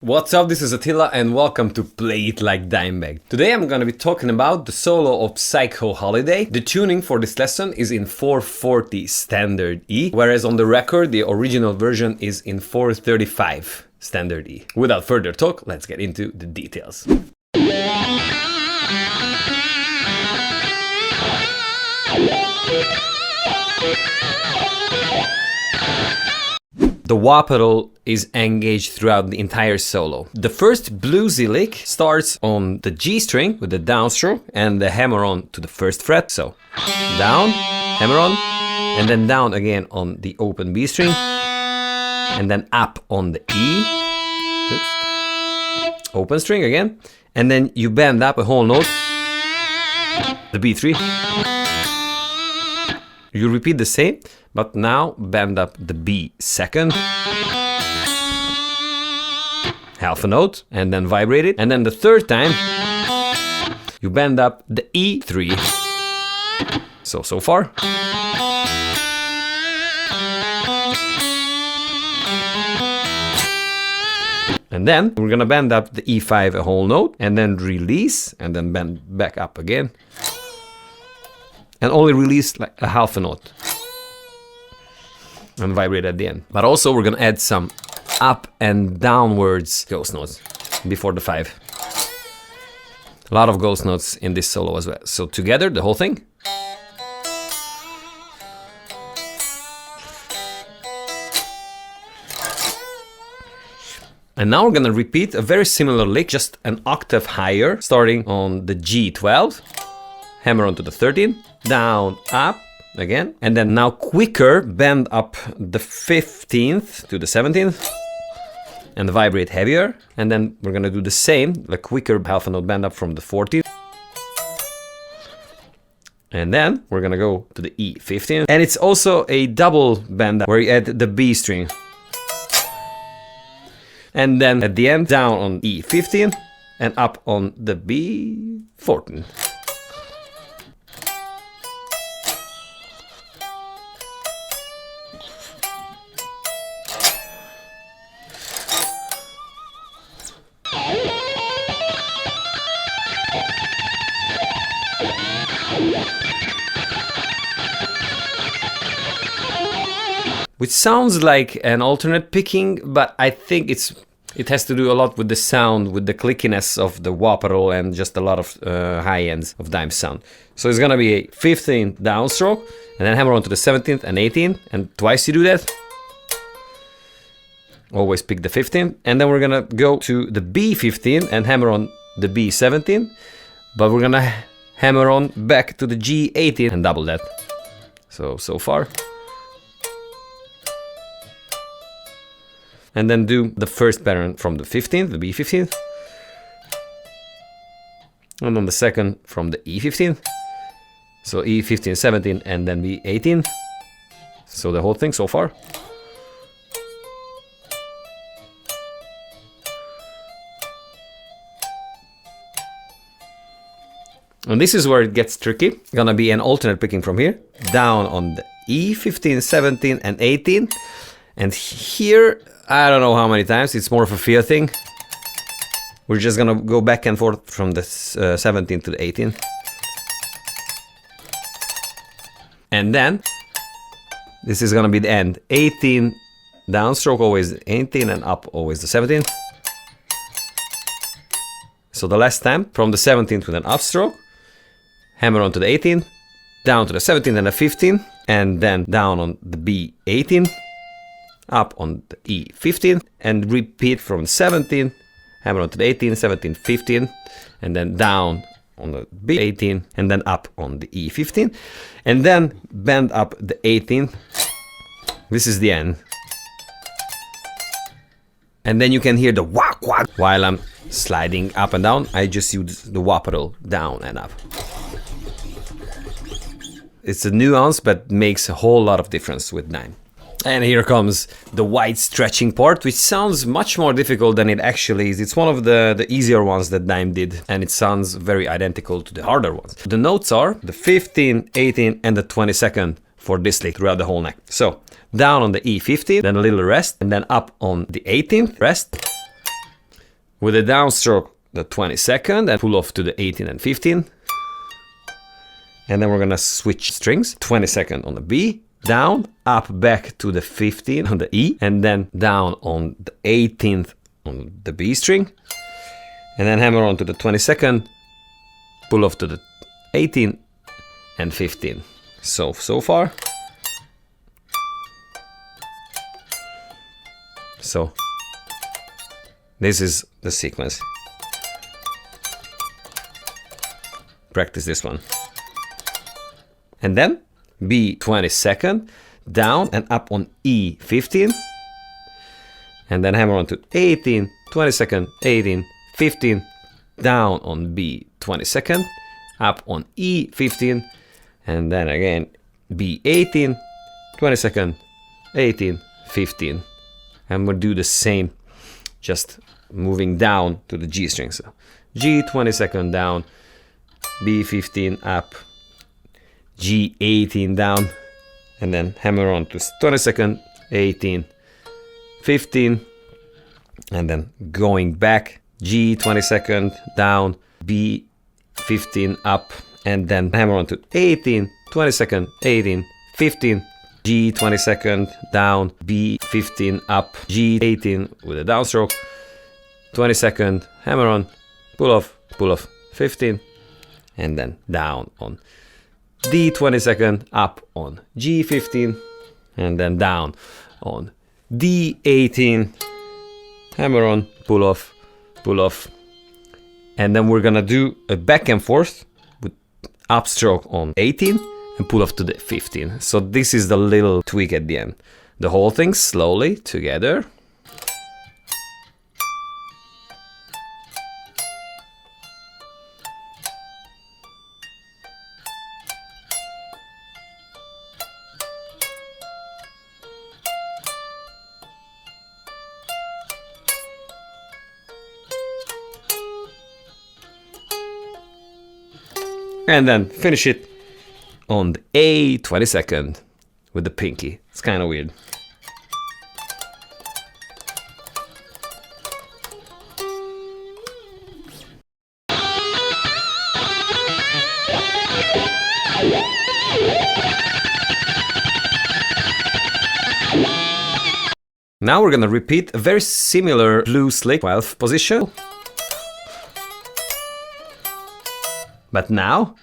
What's up, this is Attila and welcome to Play It Like Dimebag. Today I'm gonna be talking about the solo of Psycho Holiday. The tuning for this lesson is in 440 standard E, whereas on the record the original version is in 435 standard E. Without further talk, let's get into the details. The wah pedal is engaged throughout the entire solo. The first bluesy lick starts on the G string with the downstroke and the hammer on to the first fret. So down, hammer on, and then down again on the open B string, and then up on the E. Oops. Open string again, and then you bend up a whole note, the B3. You repeat the same, but now bend up the B second, half a note, and then vibrate it. And then the third time, you bend up the E3. So far. And then we're gonna bend up the E5 a whole note, and then release, and then bend back up again. And only release like a half a note. And vibrate at the end. But also we're gonna add some up and downwards ghost notes before the 5. A lot of ghost notes in this solo as well. So together, the whole thing. And now we're gonna repeat a very similar lick, just an octave higher, starting on the G12, hammer onto the 13, down, up, again, and then now quicker, bend up the 15th to the 17th and vibrate heavier, and then we're gonna do the same, the quicker half a note bend up from the 14th, and then we're gonna go to the E15, and it's also a double bend up where you add the B string, and then at the end down on E15 and up on the B14. Which sounds like an alternate picking, but I think it has to do a lot with the sound, with the clickiness of the wah pedal and just a lot of high ends of dime sound. So it's gonna be a 15th downstroke, and then hammer on to the 17th and 18th, and twice you do that. Always pick the 15th, and then we're gonna go to the B15 and hammer on the B17, but we're gonna hammer on back to the G18 and double that. So far. And then do the first pattern from the 15th, the B15th. And then the second from the E15. So E15, 17, and then B18. So the whole thing so far. And this is where it gets tricky. Gonna be an alternate picking from here. Down on the E15, 17, and 18. And here, I don't know how many times, it's more of a feel thing. We're just gonna go back and forth from the 17th to the 18th. And then, this is gonna be the end. 18, downstroke always 18, and up always the 17th. So the last time, from the 17th with an upstroke, hammer on to the 18th, down to the 17th and the 15th, and then down on the B18, up on the E15, and repeat from 17, hammer on to the 18, 17, 15, and then down on the B18, and then up on the E15, and then bend up the 18th. This is the end. And then you can hear the whack whack while I'm sliding up and down. I just use the wah pedal down and up. It's a nuance, but makes a whole lot of difference with dime. And here comes the wide stretching part, which sounds much more difficult than it actually is. It's one of the easier ones that Dime did, and it sounds very identical to the harder ones. The notes are the 15, 18, and the 22nd for this lick throughout the whole neck. So down on the E15, then a little rest, and then up on the 18th, rest, with a downstroke the 22nd and pull off to the 18 and 15. And then we're gonna switch strings, 22nd on the B, down, up, back to the 15 on the E, and then down on the 18th on the B string, and then hammer on to the 22nd, pull off to the 18 and 15. So far. So this is the sequence. Practice this one. And then B 22nd, down and up on E 15, and then hammer on to 18, 22nd, 18, 15, down on B 22nd, up on E 15, and then again B 18, 22nd, 18, 15, and we'll do the same, just moving down to the G string. So G 22nd down, B 15 up, G 18 down, and then hammer on to 22nd, 18, 15, and then going back, G 22nd down, B 15 up, and then hammer on to 18, 22nd, 18, 15, G 22nd down, B 15 up, G 18 with a downstroke, 22nd, hammer on, pull off, 15, and then down on D 22nd, up on G 15, and then down on D 18, hammer on, pull off, and then we're gonna do a back and forth with upstroke on 18 and pull off to the 15. So this is the little tweak at the end. The whole thing slowly together. And then finish it on the A 22nd with the pinky. It's kind of weird. Now we're gonna repeat a very similar blues lick 12th position. But now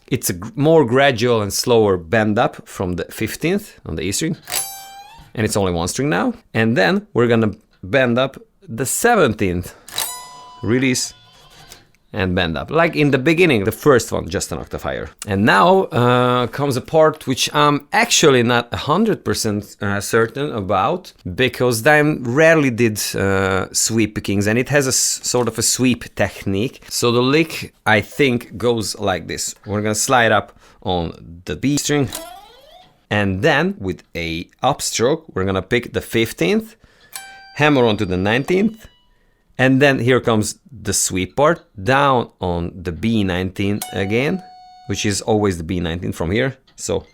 it's a more gradual and slower bend up from the 15th on the E string, and it's only one string now. And then we're gonna bend up the 17th, release and bend up, like in the beginning, the first one, just an octave higher. And now comes a part which I'm actually not 100% certain about, because I rarely did sweep pickings, and it has a sort of a sweep technique. So the lick, I think, goes like this. We're gonna slide up on the B string, and then with a upstroke, we're gonna pick the 15th, hammer onto the 19th, and then here comes the sweep part, down on the B19 again, which is always the B19 from here. So,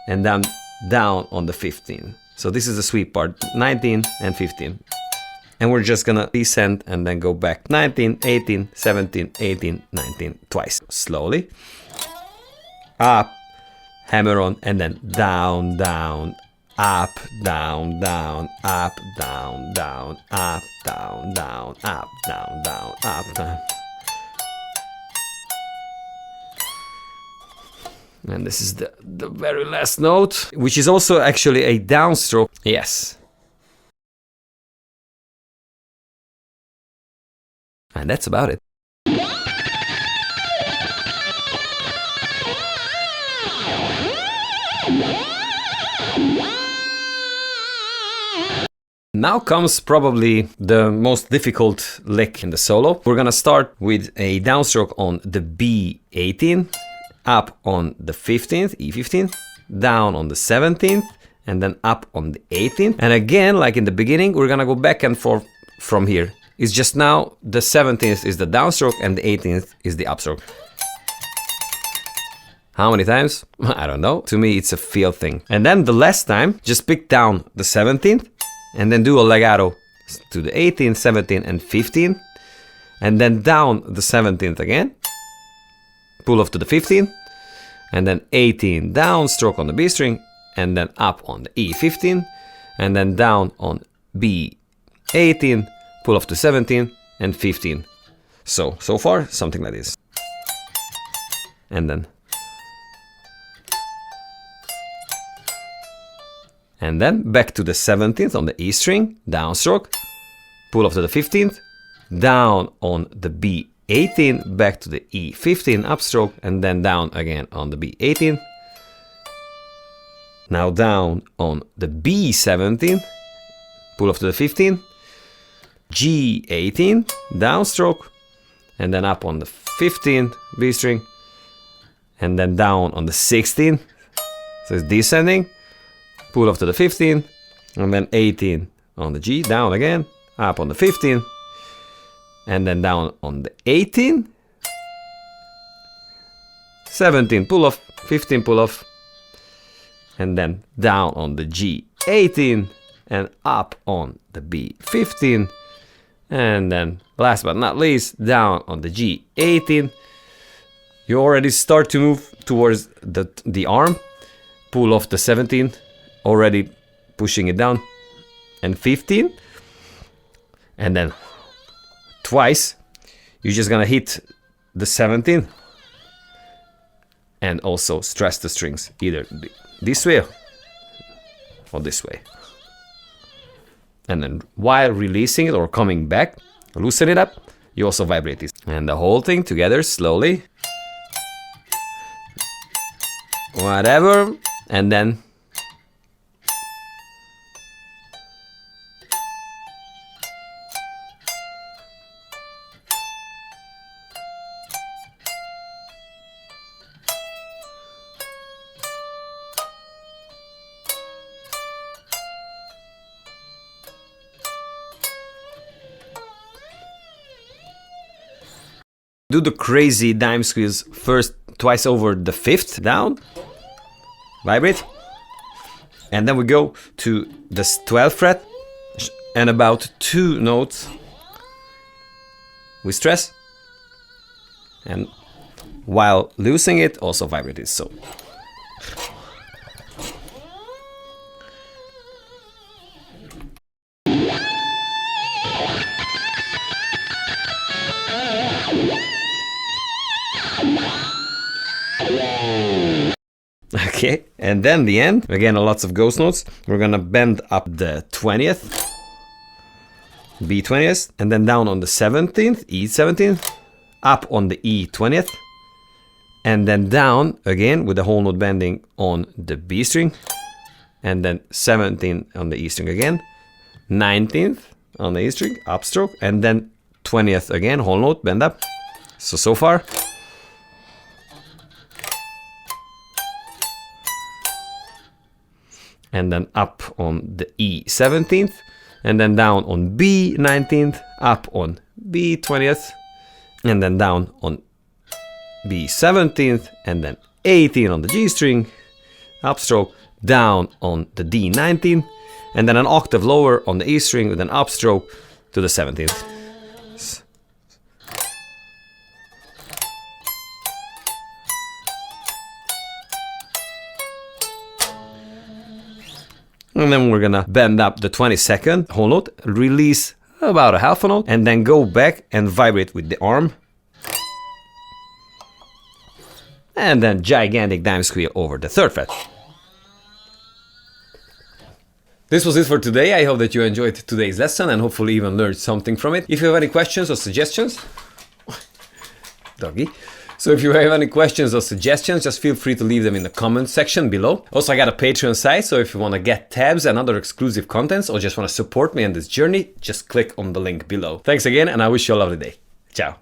and then down on the 15. So this is the sweep part, 19 and 15. And we're just gonna descend and then go back 19, 18, 17, 18, 19, twice. Slowly. Up, hammer on, and then down, down, up, down, down, up, down, down, up, down, down, up, down, down, up, down. And this is the very last note, which is also actually a downstroke. Yes. And that's about it. Now comes probably the most difficult lick in the solo. We're gonna start with a downstroke on the B18, up on the 15th, E15, down on the 17th, and then up on the 18th. And again, like in the beginning, we're gonna go back and forth from here. It's just now the 17th is the downstroke and the 18th is the upstroke. How many times? I don't know. To me, it's a feel thing. And then the last time, just pick down the 17th, and then do a legato to the 18th, 17th, and 15th, and then down the 17th again, pull off to the 15th, and then 18 down, stroke on the B string, and then up on the E15, and then down on B18, pull off to 17 and 15. So far, something like this. And then back to the 17th on the E string, downstroke, pull off to the 15th, down on the B18, back to the E15 upstroke, and then down again on the B18. Now down on the B17, pull off to the 15, G18, downstroke, and then up on the 15th B string, and then down on the 16th, so it's descending, pull off to the 15, and then 18 on the G, down again, up on the 15, and then down on the 18, 17 pull off, 15 pull off, and then down on the G18 and up on the B15, and then last but not least down on the G18. You already start to move towards the arm, pull off the 17, already pushing it down, and 15, and then twice you're just gonna hit the 17 and also stress the strings either this way or this way, and then while releasing it or coming back, loosen it up, you also vibrate this, and the whole thing together slowly, whatever, and then do the crazy dime squeals first twice over the 5th down, vibrate, and then we go to the 12th fret and about 2 notes we stress, and while losing it also vibrate it. So okay, and then the end, again lots of ghost notes. We're gonna bend up the 20th, B20th, and then down on the 17th, E17th, up on the E20th, and then down again with the whole note bending on the B string, and then 17 on the E string again, 19th on the E string, upstroke, and then 20th again, whole note, bend up. So far. And then up on the E17th, and then down on B19th, up on B20th, and then down on B17th, and then 18 on the G string, upstroke, down on the D19, and then an octave lower on the E string with an upstroke to the 17th. And then we're gonna bend up the 22nd whole note, release about a half a note, and then go back and vibrate with the arm. And then gigantic dime squeal over the 3rd fret. This was it for today. I hope that you enjoyed today's lesson and hopefully even learned something from it. If you have any questions or suggestions, doggy. So if you have any questions or suggestions, just feel free to leave them in the comment section below. Also, I got a Patreon site, so if you want to get tabs and other exclusive contents or just want to support me in this journey, just click on the link below. Thanks again, and I wish you a lovely day. Ciao.